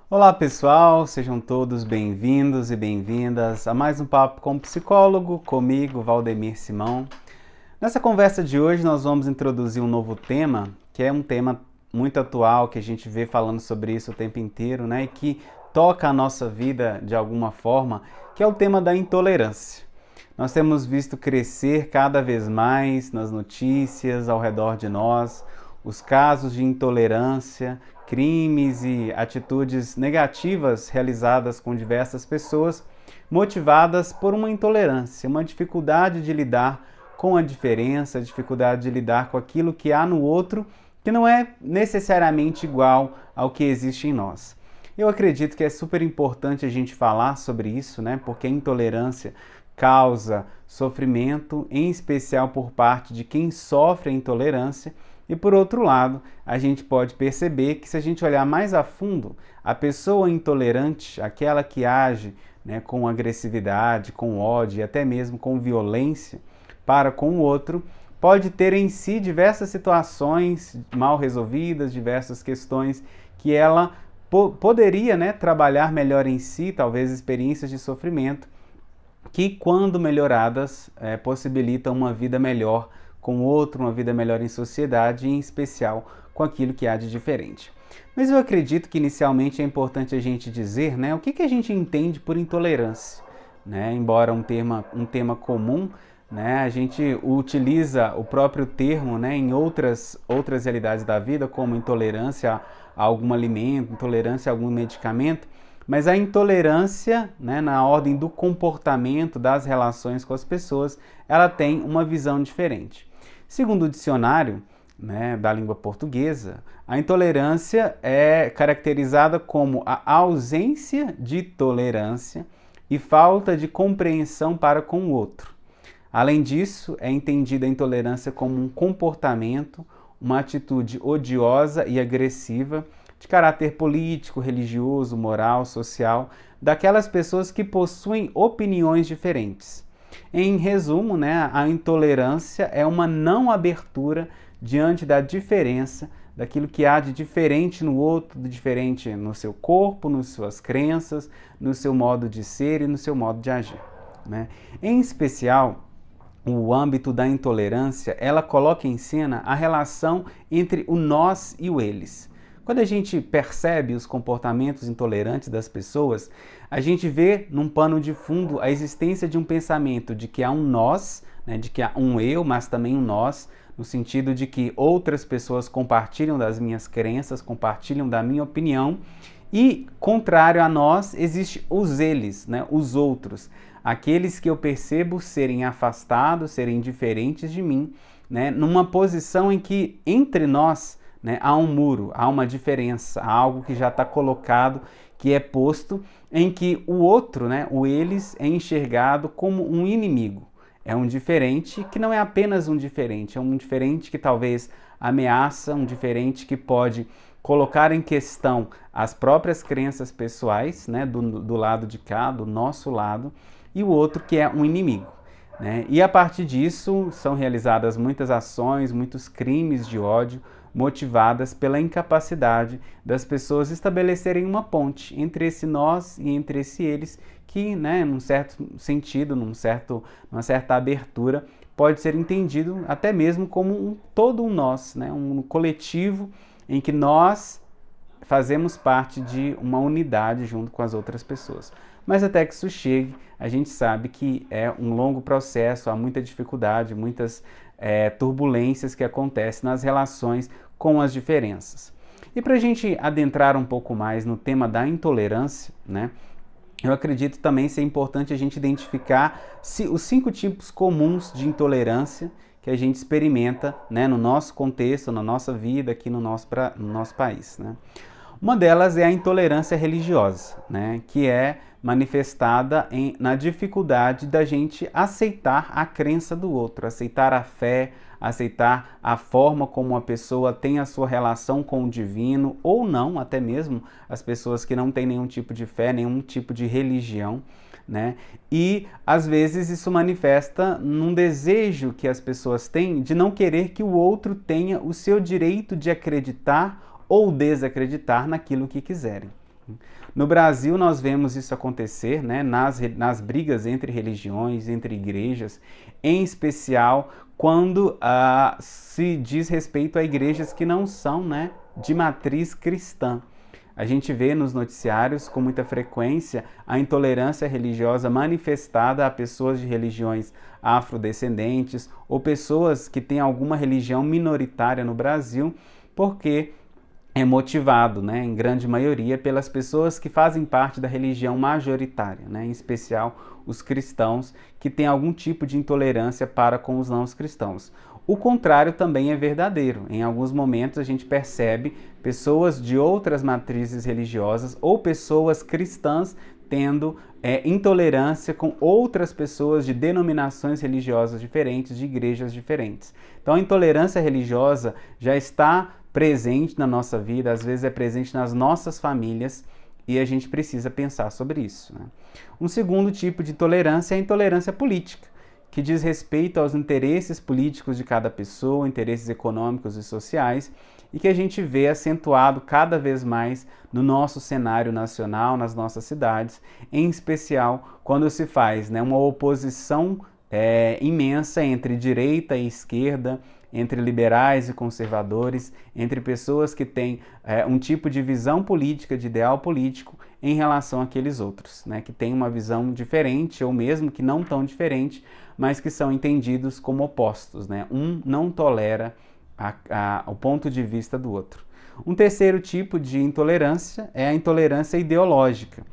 Olá pessoal, sejam todos bem-vindos e bem-vindas a mais um Papo com o Psicólogo, comigo, Valdemir Simão. Nessa conversa de hoje nós vamos introduzir um novo tema, que é um tema muito atual, que a gente vê falando sobre isso o tempo inteiro, né? E que toca a nossa vida de alguma forma, que é o tema da intolerância. Nós temos visto crescer cada vez mais nas notícias ao redor de nós os casos de intolerância, crimes e atitudes negativas realizadas com diversas pessoas, motivadas por uma intolerância, uma dificuldade de lidar com a diferença, a dificuldade de lidar com aquilo que há no outro que não é necessariamente igual ao que existe em nós. Eu acredito que é super importante a gente falar sobre isso, né? Porque a intolerância causa sofrimento, em especial por parte de quem sofre a intolerância. E por outro lado, a gente pode perceber que se a gente olhar mais a fundo, a pessoa intolerante, aquela que age, né, com agressividade, com ódio e até mesmo com violência para com o outro, pode ter em si diversas situações mal resolvidas, diversas questões que ela poderia, né, trabalhar melhor em si, talvez experiências de sofrimento, que quando melhoradas possibilitam uma vida melhor com o outro, uma vida melhor em sociedade e em especial com aquilo que há de diferente. Mas eu acredito que inicialmente é importante a gente dizer, né, o que a gente entende por intolerância, né? Embora um tema comum, né, a gente utiliza o próprio termo, né, em outras realidades da vida, como intolerância a algum alimento, intolerância a algum medicamento, mas a intolerância, né, na ordem do comportamento, das relações com as pessoas, ela tem uma visão diferente. Segundo o dicionário, né, da língua portuguesa, a intolerância é caracterizada como a ausência de tolerância e falta de compreensão para com o outro. Além disso, é entendida a intolerância como um comportamento, uma atitude odiosa e agressiva de caráter político, religioso, moral, social, daquelas pessoas que possuem opiniões diferentes. Em resumo, né, a intolerância é uma não abertura diante da diferença, daquilo que há de diferente no outro, de diferente no seu corpo, nas suas crenças, no seu modo de ser e no seu modo de agir, né? Em especial, o âmbito da intolerância, ela coloca em cena a relação entre o nós e o eles. Quando a gente percebe os comportamentos intolerantes das pessoas, a gente vê num pano de fundo a existência de um pensamento de que há um nós, né, de que há um eu, mas também um nós, no sentido de que outras pessoas compartilham das minhas crenças, compartilham da minha opinião, e contrário a nós, existe os eles, né, os outros, aqueles que eu percebo serem afastados, serem diferentes de mim, né, numa posição em que entre nós, né, há um muro, há uma diferença, há algo que já está colocado, que é posto, em que o outro, né, o eles, é enxergado como um inimigo. É um diferente que não é apenas um diferente, é um diferente que talvez ameaça, um diferente que pode colocar em questão as próprias crenças pessoais, né, do lado de cá, do nosso lado, e o outro que é um inimigo, né? E a partir disso são realizadas muitas ações, muitos crimes de ódio, motivadas pela incapacidade das pessoas estabelecerem uma ponte entre esse nós e entre esse eles, que, né, num certo sentido, numa certa abertura, pode ser entendido até mesmo como todo um nós, né, um coletivo em que nós fazemos parte de uma unidade junto com as outras pessoas. Mas até que isso chegue, a gente sabe que é um longo processo, há muita dificuldade, muitas turbulências que acontecem nas relações com as diferenças. E para a gente adentrar um pouco mais no tema da intolerância, né, eu acredito também ser importante a gente identificar os 5 tipos comuns de intolerância que a gente experimenta, né, no nosso contexto, na nossa vida, aqui no nosso país, né? Uma delas é a intolerância religiosa, né, que é manifestada na dificuldade da gente aceitar a crença do outro, aceitar a fé, aceitar a forma como a pessoa tem a sua relação com o divino, ou não, até mesmo as pessoas que não têm nenhum tipo de fé, nenhum tipo de religião, né? E às vezes isso manifesta num desejo que as pessoas têm de não querer que o outro tenha o seu direito de acreditar ou desacreditar naquilo que quiserem. No Brasil, nós vemos isso acontecer, né, nas brigas entre religiões, entre igrejas, em especial quando se diz respeito a igrejas que não são, né, de matriz cristã. A gente vê nos noticiários com muita frequência a intolerância religiosa manifestada a pessoas de religiões afrodescendentes ou pessoas que têm alguma religião minoritária no Brasil, porque é motivado, né, em grande maioria, pelas pessoas que fazem parte da religião majoritária, né, em especial os cristãos, que têm algum tipo de intolerância para com os não cristãos. O contrário também é verdadeiro. Em alguns momentos a gente percebe pessoas de outras matrizes religiosas ou pessoas cristãs tendo intolerância com outras pessoas de denominações religiosas diferentes, de igrejas diferentes. Então a intolerância religiosa já está presente na nossa vida, às vezes é presente nas nossas famílias e a gente precisa pensar sobre isso, né? Um segundo tipo de intolerância é a intolerância política, que diz respeito aos interesses políticos de cada pessoa, interesses econômicos e sociais, e que a gente vê acentuado cada vez mais no nosso cenário nacional, nas nossas cidades, em especial quando se faz, né, uma oposição imensa entre direita e esquerda, entre liberais e conservadores, entre pessoas que têm um tipo de visão política, de ideal político, em relação àqueles outros, né, que têm uma visão diferente, ou mesmo que não tão diferente, mas que são entendidos como opostos, né? Um não tolera o ponto de vista do outro. Um terceiro tipo de intolerância é a intolerância ideológica,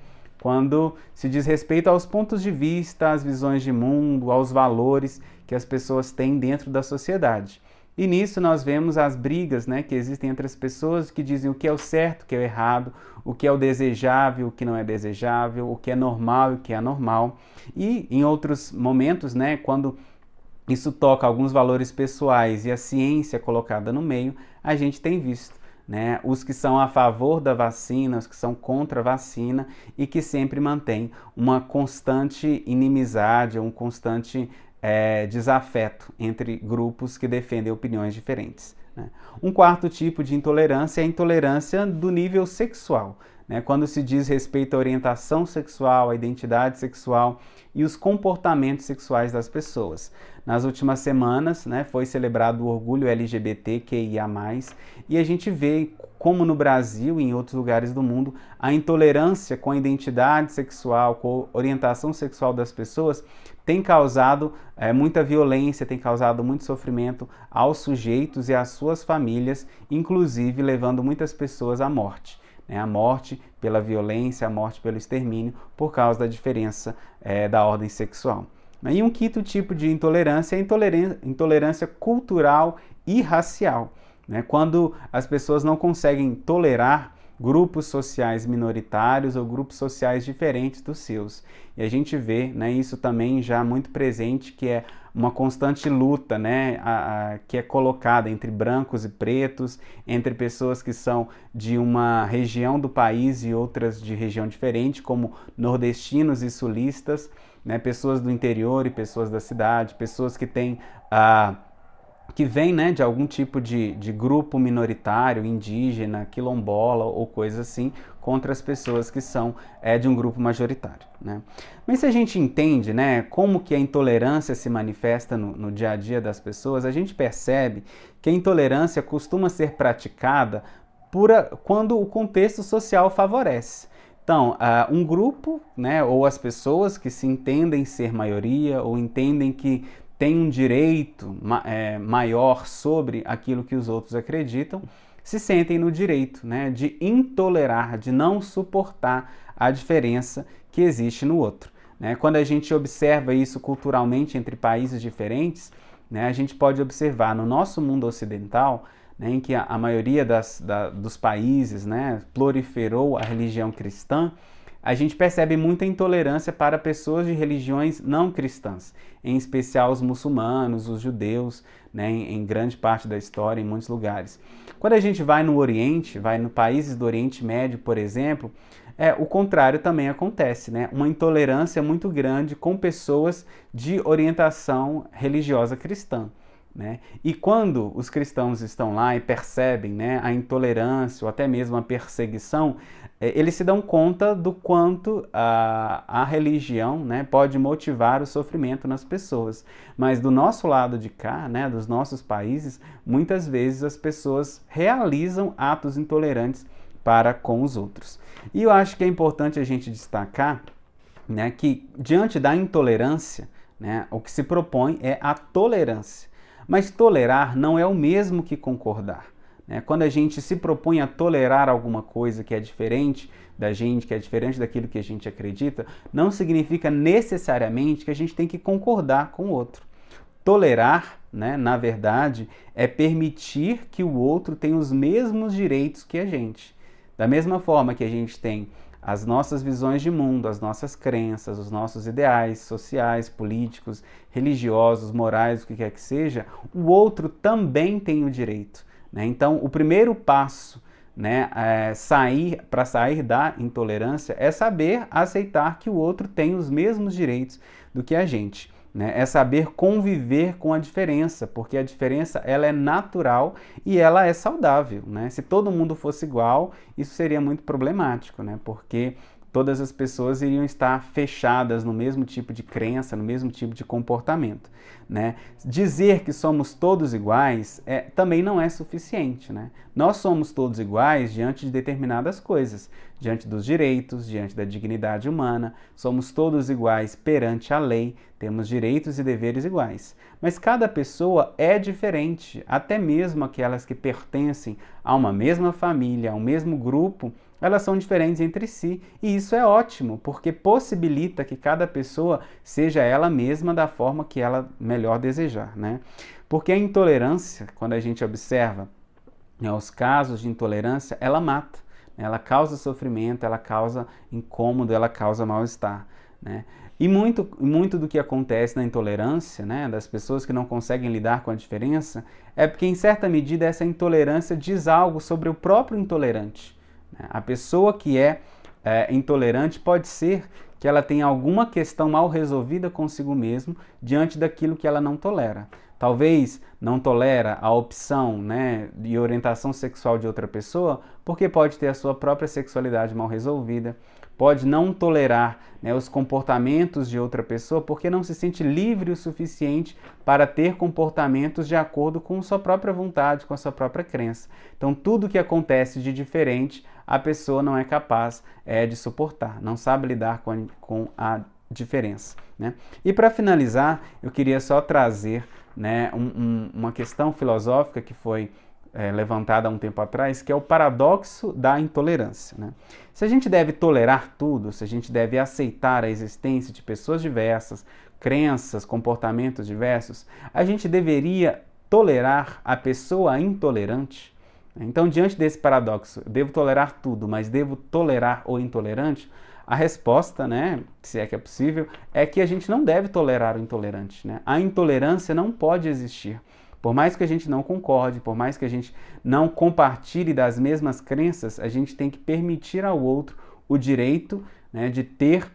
quando se diz respeito aos pontos de vista, às visões de mundo, aos valores que as pessoas têm dentro da sociedade. E nisso nós vemos as brigas, né, que existem entre as pessoas que dizem o que é o certo, o que é o errado, o que é o desejável, o que não é desejável, o que é normal e o que é anormal. E em outros momentos, né, quando isso toca alguns valores pessoais e a ciência colocada no meio, a gente tem visto, né, os que são a favor da vacina, os que são contra a vacina e que sempre mantêm uma constante inimizade, um constante desafeto entre grupos que defendem opiniões diferentes, né? Um quarto tipo de intolerância é a intolerância do nível sexual, né? Quando se diz respeito à orientação sexual, à identidade sexual e os comportamentos sexuais das pessoas. Nas últimas semanas, né, foi celebrado o orgulho LGBTQIA+, e a gente vê como no Brasil e em outros lugares do mundo, a intolerância com a identidade sexual, com a orientação sexual das pessoas tem causado muita violência, tem causado muito sofrimento aos sujeitos e às suas famílias, inclusive levando muitas pessoas à morte, né? A morte pela violência, a morte pelo extermínio, por causa da diferença da ordem sexual. E um quinto tipo de intolerância é a intolerância cultural e racial, né? Quando as pessoas não conseguem tolerar grupos sociais minoritários ou grupos sociais diferentes dos seus. E a gente vê, né, isso também já muito presente, que é uma constante luta, né, que é colocada entre brancos e pretos, entre pessoas que são de uma região do país e outras de região diferente, como nordestinos e sulistas, né, pessoas do interior e pessoas da cidade, pessoas que têm que vem, né, de algum tipo de grupo minoritário, indígena, quilombola ou coisa assim, contra as pessoas que são de um grupo majoritário, né? Mas se a gente entende, né, como que a intolerância se manifesta no dia a dia das pessoas, a gente percebe que a intolerância costuma ser praticada quando o contexto social favorece. Então, um grupo, né, ou as pessoas que se entendem ser maioria ou entendem que tem um direito maior sobre aquilo que os outros acreditam, se sentem no direito, né, de intolerar, de não suportar a diferença que existe no outro, né? Quando a gente observa isso culturalmente entre países diferentes, né, a gente pode observar no nosso mundo ocidental, né, em que a maioria dos países, né, proliferou a religião cristã, a gente percebe muita intolerância para pessoas de religiões não cristãs, em especial os muçulmanos, os judeus, né, em grande parte da história, em muitos lugares. Quando a gente vai no Oriente, vai nos países do Oriente Médio, por exemplo, o contrário também acontece, né? Uma intolerância muito grande com pessoas de orientação religiosa cristã, né? E quando os cristãos estão lá e percebem, né, a intolerância ou até mesmo a perseguição, eles se dão conta do quanto a religião, né, pode motivar o sofrimento nas pessoas. Mas do nosso lado de cá, né, dos nossos países, muitas vezes as pessoas realizam atos intolerantes para com os outros. E eu acho que é importante a gente destacar, né, que diante da intolerância, né, o que se propõe é a tolerância. Mas tolerar não é o mesmo que concordar, né? Quando a gente se propõe a tolerar alguma coisa que é diferente da gente, que é diferente daquilo que a gente acredita, não significa necessariamente que a gente tem que concordar com o outro. Tolerar, né, na verdade, é permitir que o outro tenha os mesmos direitos que a gente. Da mesma forma que a gente tem as nossas visões de mundo, as nossas crenças, os nossos ideais sociais, políticos, religiosos, morais, o que quer que seja, o outro também tem o direito, né? Então, o primeiro passo, né, para sair da intolerância é saber aceitar que o outro tem os mesmos direitos do que a gente. Né? É saber conviver com a diferença, porque a diferença ela é natural e ela é saudável. Né? Se todo mundo fosse igual, isso seria muito problemático, né? Porque todas as pessoas iriam estar fechadas no mesmo tipo de crença, no mesmo tipo de comportamento. Né? Dizer que somos todos iguais também não é suficiente. Né? Nós somos todos iguais diante de determinadas coisas, diante dos direitos, diante da dignidade humana, somos todos iguais perante a lei, temos direitos e deveres iguais. Mas cada pessoa é diferente, até mesmo aquelas que pertencem a uma mesma família, a um mesmo grupo, elas são diferentes entre si, e isso é ótimo, porque possibilita que cada pessoa seja ela mesma da forma que ela melhor desejar, né? Porque a intolerância, quando a gente observa, né, os casos de intolerância, ela mata, né? Ela causa sofrimento, ela causa incômodo, ela causa mal-estar, né? E muito do que acontece na intolerância, né, das pessoas que não conseguem lidar com a diferença, é porque, em certa medida, essa intolerância diz algo sobre o próprio intolerante. A pessoa que é intolerante pode ser que ela tenha alguma questão mal resolvida consigo mesmo diante daquilo que ela não tolera. Talvez não tolera a opção, né, de orientação sexual de outra pessoa porque pode ter a sua própria sexualidade mal resolvida, pode não tolerar, né, os comportamentos de outra pessoa porque não se sente livre o suficiente para ter comportamentos de acordo com sua própria vontade, com a sua própria crença. Então, tudo que acontece de diferente, a pessoa não é capaz de suportar, não sabe lidar com a diferença. Né? E para finalizar, eu queria só trazer, né, uma questão filosófica que foi levantada há um tempo atrás, que é o paradoxo da intolerância. Né? Se a gente deve tolerar tudo, se a gente deve aceitar a existência de pessoas diversas, crenças, comportamentos diversos, a gente deveria tolerar a pessoa intolerante? Então, diante desse paradoxo, devo tolerar tudo, mas devo tolerar o intolerante? A resposta, né, se é que é possível, é que a gente não deve tolerar o intolerante. Né? A intolerância não pode existir. Por mais que a gente não concorde, por mais que a gente não compartilhe das mesmas crenças, a gente tem que permitir ao outro o direito, né, de ter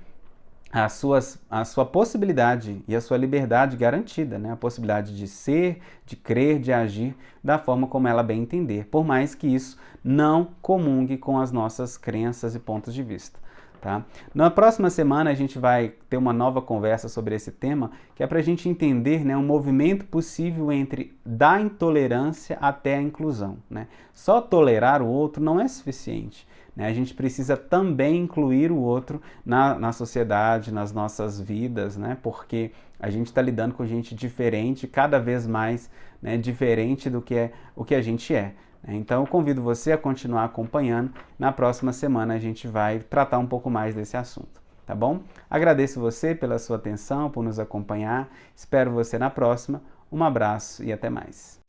a sua possibilidade e a sua liberdade garantida, né? A possibilidade de ser, de crer, de agir da forma como ela bem entender, por mais que isso não comungue com as nossas crenças e pontos de vista. Tá? Na próxima semana a gente vai ter uma nova conversa sobre esse tema, que é para a gente entender, né, um movimento possível entre da intolerância até a inclusão. Né? Só tolerar o outro não é suficiente. Né? A gente precisa também incluir o outro na sociedade, nas nossas vidas, né? Porque a gente está lidando com gente diferente, cada vez mais, né, diferente do que é o que a gente é. Então eu convido você a continuar acompanhando. Na próxima semana a gente vai tratar um pouco mais desse assunto, tá bom? Agradeço você pela sua atenção, por nos acompanhar. Espero você na próxima. Um abraço e até mais.